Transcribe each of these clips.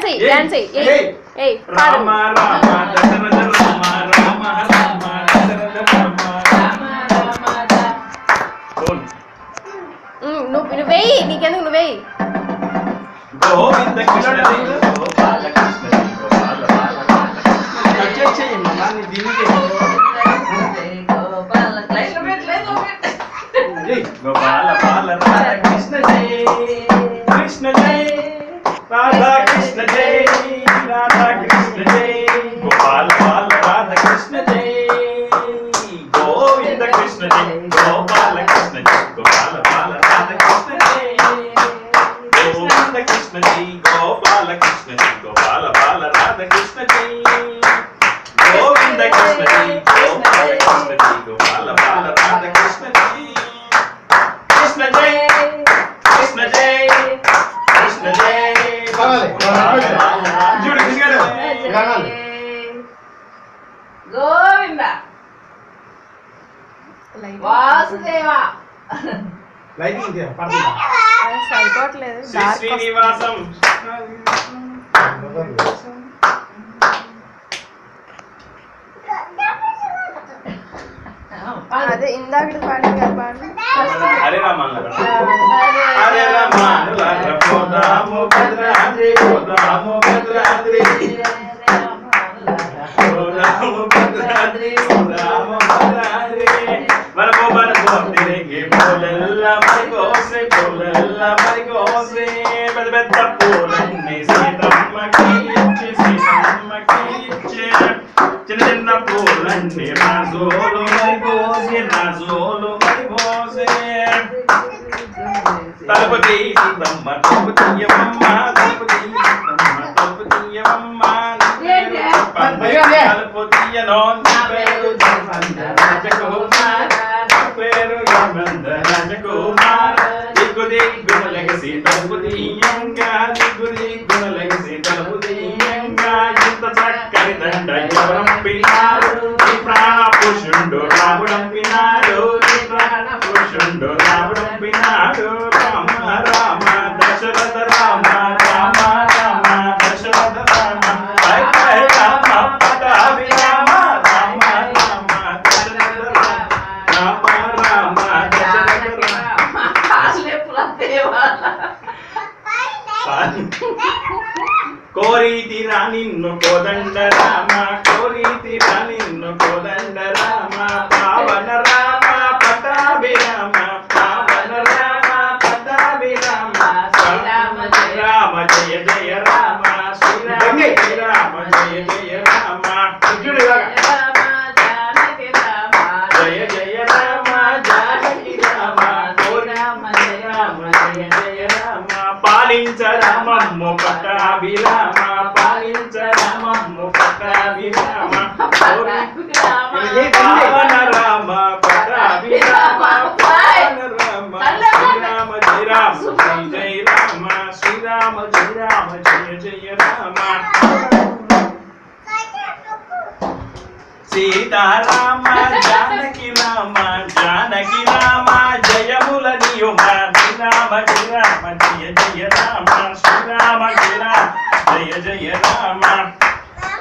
dance చెయ్యి dance చెయ్యి ఏయ్ రామ రామ దశరథ రామ రామ రామ దశరథ రామ రామ రామ నువ్వేయి నీకెందుకు నువ్వేయి గోవింద కృష్ణ గోపాల కృష్ణ గోపాల బాల గోపాల బాల రాధా కృష్ణ జై కృష్ణ జై రాధా కృష్ణ జై రాధా కృష్ణ జై గోపాల బాల రాధా కృష్ణ జై గోవింద కృష్ణ జై గోపాల కృష్ణ జై గోపాల బాల రాధా కృష్ణ జై గోవింద కృష్ణ జై గోపాల కృష్ణ జై గోపాల బాల రాధా కృష్ణ జై గోవింద కృష్ణ జై గోపాల కృష్ణ జై గోపాల బాల రాధా కృష్ణ జై కృష్ణ జై కృష్ణ జై కృష్ణ జై గోవింద వాసుదేవ సరిపోవట్లేదు శ్రీ శ్రీనివాసం అదే ఇందాక పాడింది కదా పాడు హరే రామ హరే రామ పోదాము భద్రాద్రి పోదాము భద్రాద్రి పోదాము భద్రాద్రి పోదాము భద్రాద్రి మనకు మనకు తిరిగి పూలెల్ల మరిగోసే పూలెల్ల మరిగోసే పెద్ద పెద్ద పూలన్నీ సీతమ్మకి ఇచ్చి సీతమ్మకి ఇచ్చే చిన్న చిన్న పూలన్నీ రాజోలు మరిగోసే రాజోలు మరిగోసే తలుపు తీయమ్మ తలుపు తీయమ్మ తలుపు తీయమ్మ తలుపు తీయమ్మ తలుపు తీయనో పేరు రాజకుమార్ పేరు రాజకుమార్ దిగ్గు దిగ్గున లెగసి తలుపు తీయంగా దిగ్గు దిగ్గున లెగసి తలుపు తీయంగా ఇంత చక్కని దండ ఎవరంపినారు ఈ ప్రాణ పురుషుండు రాముడంపినాడు ఈ ప్రాణ పురుషుండు రాముడంపినాడు రామ రామ దశరథ రామ రామ రామ దశరథ రామ హై రామ పటాభి రామ రామ రామ దశరథ రామ రామ దశరథ రామ కోరితిరా నిన్ను కోదండ రామ కోరితిరా నిన్ను కోదండ రామ పావన రామ పటాభి రామ పావన రామ పటాభి రామ శ్రీరామ రామ జయ జయ రామ శ్రీరామ రామ జయ జయ రామ జయ జయ రామ జానకి రామ రామ రామ జయ జయ రామ పాలించ రామమ్మ పటాభి రామ పాలించ రామమ్మ పటాభి రామ పావన రామ పటాభి రామ పావన రామ శ్రీరామ జయ రామ జయ జయ రామ శ్రీరామ జయ రామ జయ జయ రామ సీతారామ జానకి రామ జానకి రామ జయముల నియుమ శ్రీరామ జయ రామ జయ జయ రామ శ్రీరామ జయ రామ జయ జయ రామ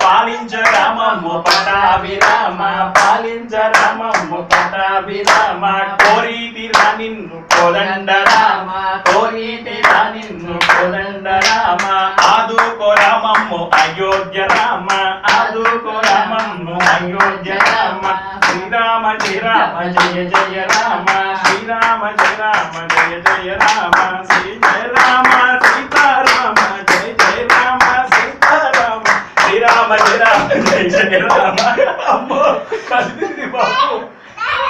పాలించ రామమ్మ పటాభి రామ పాలించ రామమ్మ పటాభి రామ కోరితిరా నిన్ను కోదండ రామ కోరితిరా నిన్ను కోదండ రామ ఆదుకో రామమ్మ అయోధ్య రామ ఆదుకో రామమ్మ అయోధ్య రామ శ్రీరామ జయ రామ జయ జయ రామ శ్రీరామ జయ రామ జయ జయ రామ శ్రీ జయ రామ సీతారామ జయ జయ రామ సీతారామ శ్రీరామ జయ రామ జయ జయ రామ అమ్మో కలిసింది బాబు